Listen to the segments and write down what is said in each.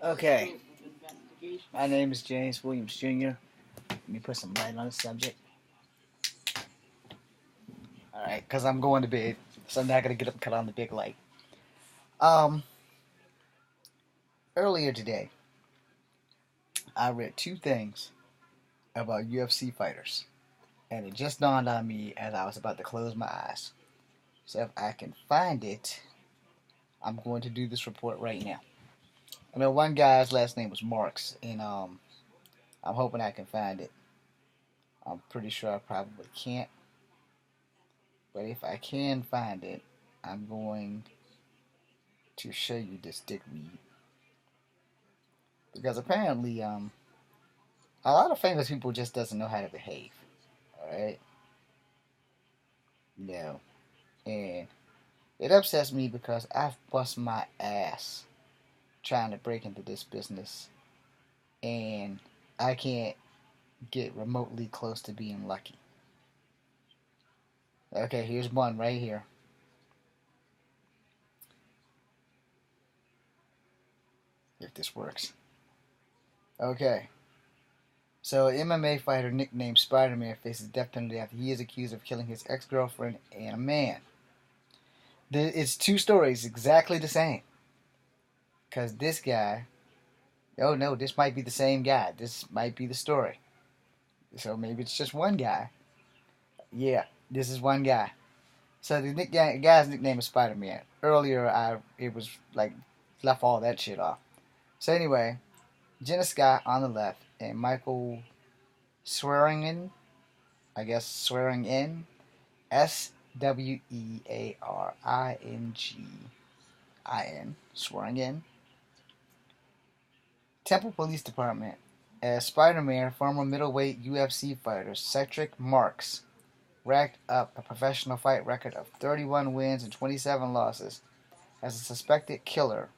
Okay, my name is James Williams Jr. Let me put some light on the subject. Alright, because I'm going to bed, so I'm not going to get up and cut on the big light. Um, Earlier today, I read two things about UFC fighters, and it just dawned on me as I was about to close my eyes. So if I can find it, I'm going to do this report right now. I know one guy's last name was Marks, and I'm hoping I can find it. I'm pretty sure I probably can't, but if I can find it, I'm going to show you this dickweed. Because apparently, a lot of famous people just doesn't know how to behave. Alright? No. And it upsets me because I've bust my ass trying to break into this business, and I can't get remotely close to being lucky. Okay, here's one right here. If this works. Okay. So, an MMA fighter nicknamed Spider-Man faces death penalty after he is accused of killing his ex-girlfriend and a man. It's two stories exactly the same. Because this guy... Oh, no, this might be the same guy. This might be the story. So, maybe it's just one guy. Yeah, this is one guy. So, the guy's nickname is Spider-Man. Earlier, it was, like, left all that shit off. So, anyway, Jenna Scott on the left and Michael Swearingen, Swearingen, Swearingen, Temple Police Department, as Spider-Man, former middleweight UFC fighter Cedric Marks racked up a professional fight record of 31 wins and 27 losses. As a suspected killer,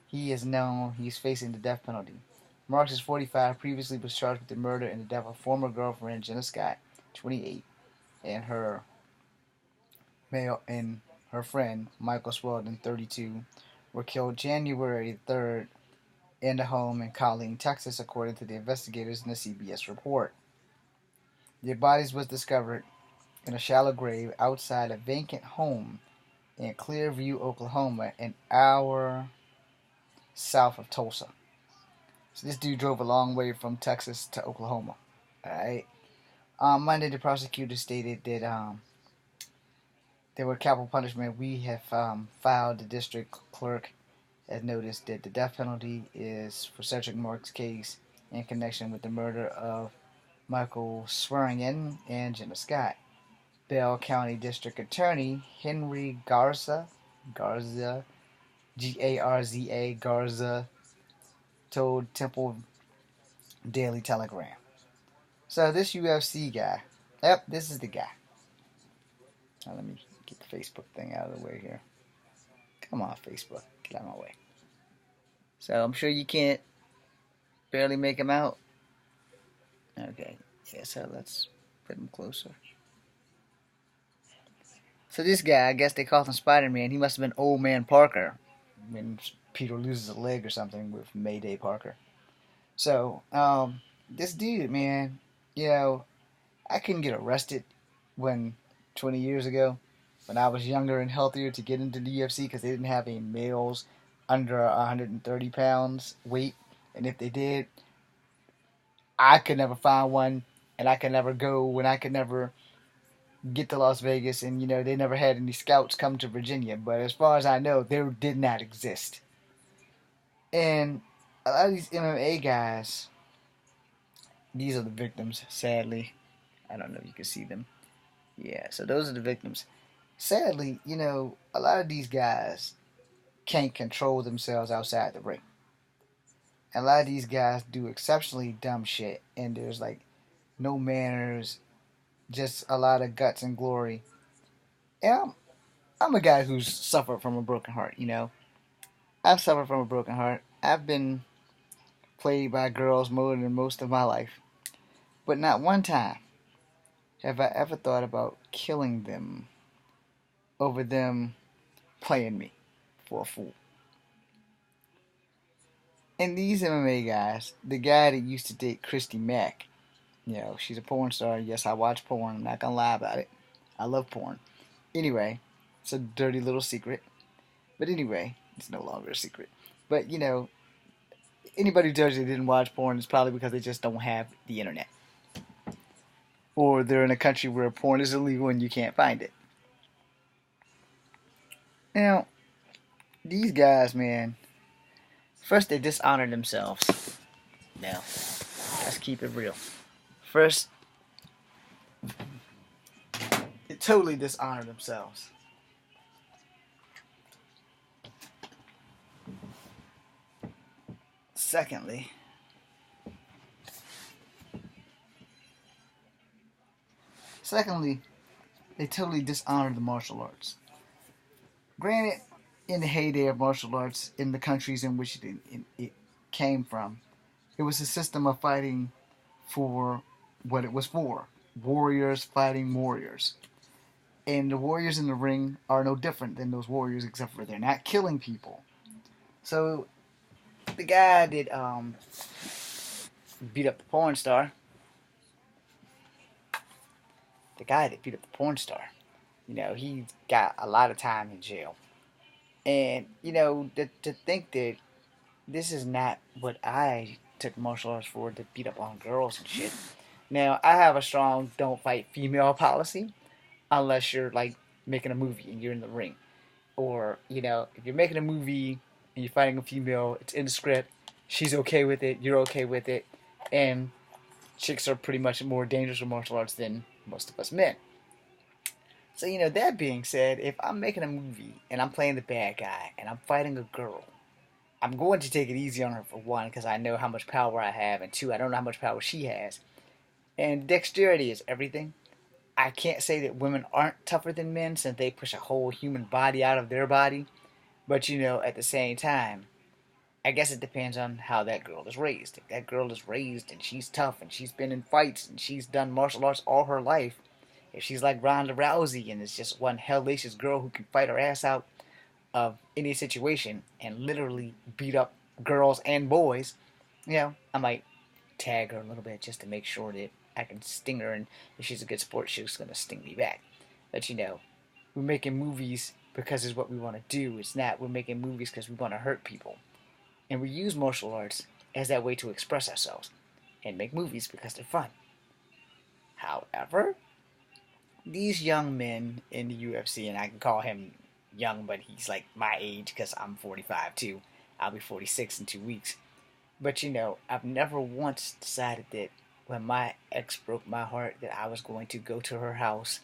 he's facing the death penalty. Marks is 45, previously was charged with the murder and the death of former girlfriend Jenna Scott, 28, and her friend Michael Swelden, 32, were killed January 3rd in a home in Colleen, Texas, according to the investigators in the CBS report. Their bodies was discovered in a shallow grave outside a vacant home in Clearview, Oklahoma, an hour south of Tulsa. So this dude drove a long way from Texas to Oklahoma. Alright. On Monday, the prosecutor stated that there were capital punishment. We have filed, the district clerk has noticed that the death penalty is for Cedric Marks' case in connection with the murder of Michael Swearingen and Jenna Scott. Bell County District Attorney Henry Garza, G-A-R-Z-A, Garza, told Temple Daily Telegram. So this UFC guy, yep, this is the guy. Now let me get the Facebook thing out of the way here. Come on, Facebook, get out of my way. So I'm sure you can't barely make him out. Okay, yeah, so let's put him closer. So this guy, I guess they called him Spider-Man. He must have been Old Man Parker when Peter loses a leg or something with Mayday Parker. So, this dude, man, I couldn't get arrested 20 years ago, when I was younger and healthier, to get into the UFC because they didn't have any males under 130 pounds weight. And if they did, I could never find one, and I could never go, and I could never get to Las Vegas, and they never had any scouts come to Virginia. But as far as I know, they did not exist. And a lot of these MMA guys, these are the victims, sadly. I don't know if you can see them. Yeah, so those are the victims. Sadly, a lot of these guys can't control themselves outside the ring. And a lot of these guys do exceptionally dumb shit, and there's no manners, just a lot of guts and glory. And I'm a guy who's suffered from a broken heart, I've suffered from a broken heart. I've been played by girls more than most of my life. But not one time have I ever thought about killing them over them playing me for a fool. And these MMA guys, the guy that used to date Christy Mack, she's a porn star. Yes, I watch porn. I'm not gonna lie about it. I love porn. Anyway, it's a dirty little secret. But anyway, it's no longer a secret. But anybody who tells you they didn't watch porn is probably because they just don't have the internet, or they're in a country where porn is illegal and you can't find it. Now, these guys, man, first they dishonor themselves. Now, let's keep it real. First, they totally dishonor themselves. Secondly, they totally dishonor the martial arts. Granted, in the heyday of martial arts, in the countries in which it came from, it was a system of fighting for what it was for. Warriors fighting warriors. And the warriors in the ring are no different than those warriors, except for they're not killing people. So, the guy that beat up the porn star, he got a lot of time in jail. And, to think that this is not what I took martial arts for, to beat up on girls and shit. Now, I have a strong don't fight female policy, unless you're, like, making a movie and you're in the ring. Or, if you're making a movie and you're fighting a female, it's in the script, she's okay with it, you're okay with it, and chicks are pretty much more dangerous with martial arts than most of us men. So, that being said, if I'm making a movie and I'm playing the bad guy and I'm fighting a girl, I'm going to take it easy on her, for one, because I know how much power I have, and two, I don't know how much power she has. And dexterity is everything. I can't say that women aren't tougher than men, since they push a whole human body out of their body. But, at the same time, I guess it depends on how that girl is raised. If that girl is raised and she's tough and she's been in fights and she's done martial arts all her life, if she's like Ronda Rousey and is just one hellacious girl who can fight her ass out of any situation and literally beat up girls and boys, I might tag her a little bit just to make sure that I can sting her, and if she's a good sport, she's going to sting me back. But, we're making movies because it's what we want to do. It's not we're making movies because we want to hurt people. And we use martial arts as that way to express ourselves and make movies because they're fun. However, these young men in the UFC, and I can call him young, but he's like my age because I'm 45 too. I'll be 46 in 2 weeks. But I've never once decided that when my ex broke my heart that I was going to go to her house,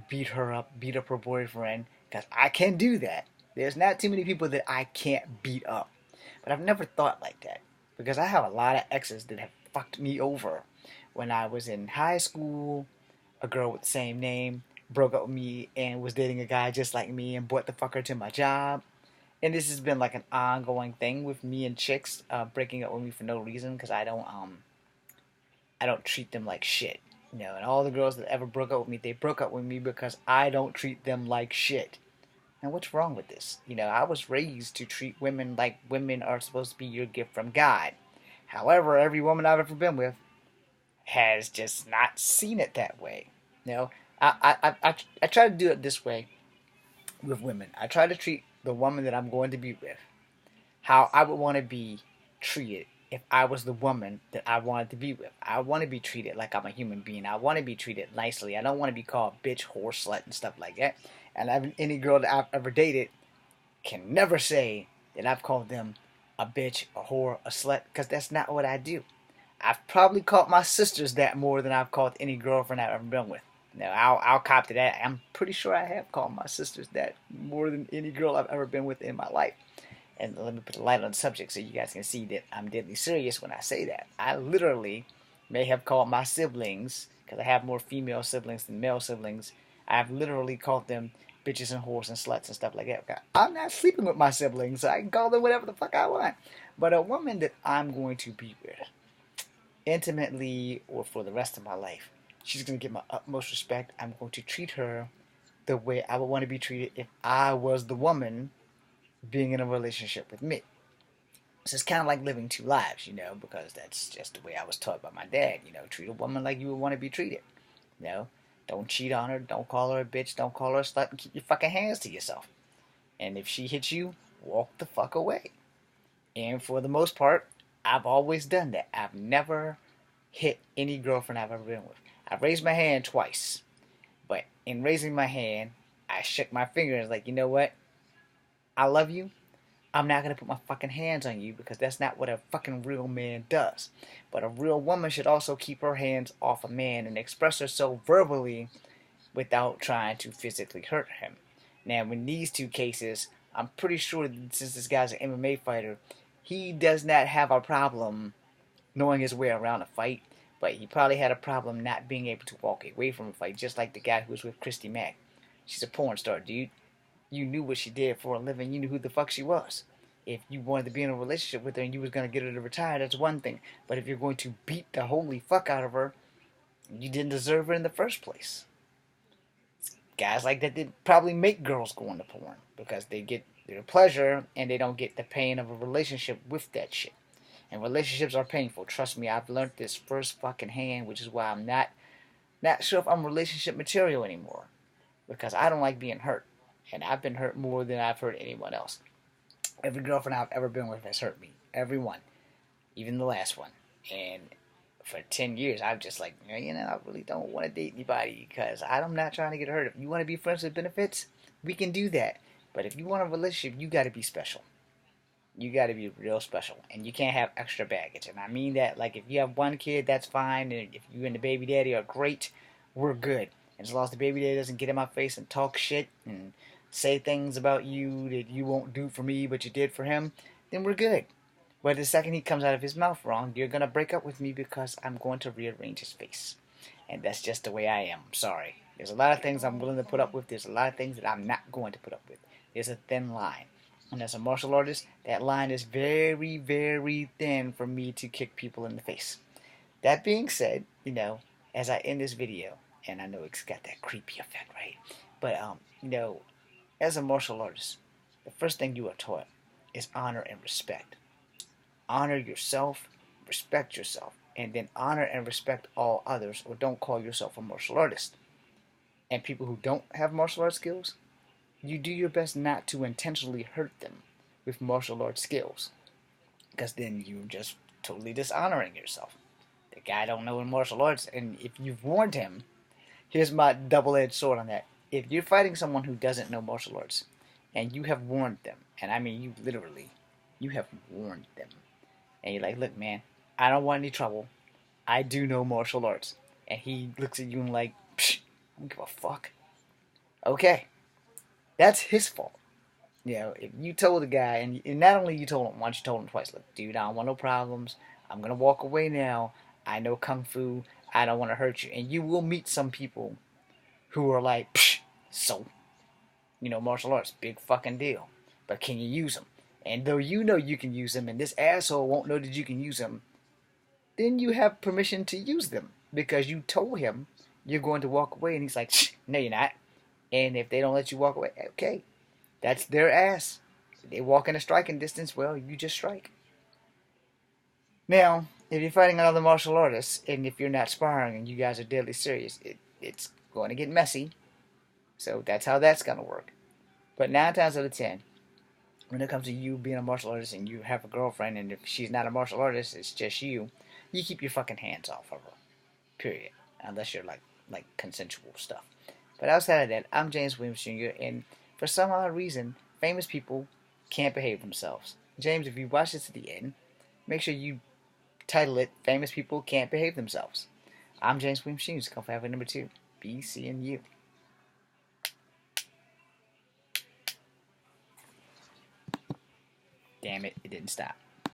beat up her boyfriend, because I can do that. There's not too many people that I can't beat up. But I've never thought like that, because I have a lot of exes that have fucked me over. When I was in high school, a girl with the same name broke up with me and was dating a guy just like me and brought the fucker to my job. And this has been like an ongoing thing with me and chicks breaking up with me for no reason, because I don't treat them like shit. And all the girls that ever broke up with me, they broke up with me because I don't treat them like shit. Now, what's wrong with this? I was raised to treat women like women are supposed to be your gift from God. However, every woman I've ever been with has just not seen it that way. I try to do it this way with women. I try to treat the woman that I'm going to be with how I would want to be treated if I was the woman that I wanted to be with. I want to be treated like I'm a human being. I want to be treated nicely. I don't want to be called bitch, whore, slut, and stuff like that. And any girl that I've ever dated can never say that I've called them a bitch, a whore, a slut, because that's not what I do. I've probably called my sisters that more than I've called any girlfriend I've ever been with. Now, I'll cop to that. I'm pretty sure I have called my sisters that more than any girl I've ever been with in my life. And let me put the light on the subject so you guys can see that I'm deadly serious when I say that. I literally may have called my siblings, because I have more female siblings than male siblings, I've literally called them bitches and whores and sluts and stuff like that. I'm not sleeping with my siblings, so I can call them whatever the fuck I want. But a woman that I'm going to be with, intimately or for the rest of my life, she's going to get my utmost respect. I'm going to treat her the way I would want to be treated if I was the woman being in a relationship with me. So it's kind of like living two lives, you know, because that's just the way I was taught by my dad. You know, treat a woman like you would want to be treated. You know, don't cheat on her, don't call her a bitch, don't call her a slut, and keep your fucking hands to yourself. And if she hits you, walk the fuck away. And for the most part, I've always done that. I've never hit any girlfriend I've ever been with. I've raised my hand twice. But in raising my hand, I shook my finger and was like, you know what? I love you. I'm not going to put my fucking hands on you because that's not what a fucking real man does. But a real woman should also keep her hands off a man and express herself verbally without trying to physically hurt him. Now, in these two cases, I'm pretty sure that since this guy's an MMA fighter, he does not have a problem knowing his way around a fight, but he probably had a problem not being able to walk away from a fight, just like the guy who was with Christy Mack. She's a porn star, dude. You knew what she did for a living. You knew who the fuck she was. If you wanted to be in a relationship with her and you was going to get her to retire, that's one thing. But if you're going to beat the holy fuck out of her, you didn't deserve her in the first place. Guys like that did probably make girls go into porn because they get their pleasure and they don't get the pain of a relationship with that shit. And relationships are painful. Trust me, I've learned this first fucking hand, which is why I'm not sure if I'm relationship material anymore. Because I don't like being hurt. And I've been hurt more than I've hurt anyone else. Every girlfriend I've ever been with has hurt me. Every one. Even the last one. And for 10 years, I've just like, you know, I really don't want to date anybody because I'm not trying to get hurt. If you want to be friends with benefits, we can do that. But if you want a relationship, you got to be special. You got to be real special. And you can't have extra baggage. And I mean that, like, if you have one kid, that's fine. And if you and the baby daddy are great, we're good. And as long as the baby daddy doesn't get in my face and talk shit and say things about you that you won't do for me, but you did for him, then we're good. But the second he comes out of his mouth wrong, you're going to break up with me because I'm going to rearrange his face. And that's just the way I am. I'm sorry. There's a lot of things I'm willing to put up with. There's a lot of things that I'm not going to put up with. There's a thin line. And as a martial artist, that line is very, very thin for me to kick people in the face. That being said, you know, as I end this video, and I know it's got that creepy effect, right? But, you know, as a martial artist, the first thing you are taught is honor and respect. Honor yourself, respect yourself, and then honor and respect all others, or don't call yourself a martial artist. And people who don't have martial arts skills, you do your best not to intentionally hurt them with martial arts skills, because then you're just totally dishonoring yourself. The guy don't know martial arts, and if you've warned him, here's my double-edged sword on that. If you're fighting someone who doesn't know martial arts, and you have warned them, and I mean you literally, you have warned them, and you're like, look man, I don't want any trouble, I do know martial arts, and he looks at you and like, psh, I don't give a fuck. Okay, that's his fault. You know, if you told the guy, and not only you told him once, you told him twice, look, dude, I don't want no problems. I'm going to walk away now. I know Kung Fu. I don't want to hurt you. And you will meet some people who are like, psh, so, you know, martial arts, big fucking deal. But can you use them? And though you know you can use them, and this asshole won't know that you can use them, then you have permission to use them. Because you told him you're going to walk away, and he's like, no, you're not. And if they don't let you walk away, okay. That's their ass. If they walk in a striking distance, well, you just strike. Now, if you're fighting another martial artist, and if you're not sparring and you guys are deadly serious, it's going to get messy. So that's how that's going to work. But 9 times out of 10, when it comes to you being a martial artist and you have a girlfriend, and if she's not a martial artist, it's just you keep your fucking hands off of her. Period. Unless you're like consensual stuff. But outside of that, I'm James Williams Jr., and for some odd reason, famous people can't behave themselves. James, if you watch this to the end, make sure you title it Famous People Can't Behave Themselves. I'm James Williams Jr., Come Family number 2. Be seeing you. Damn it, it didn't stop.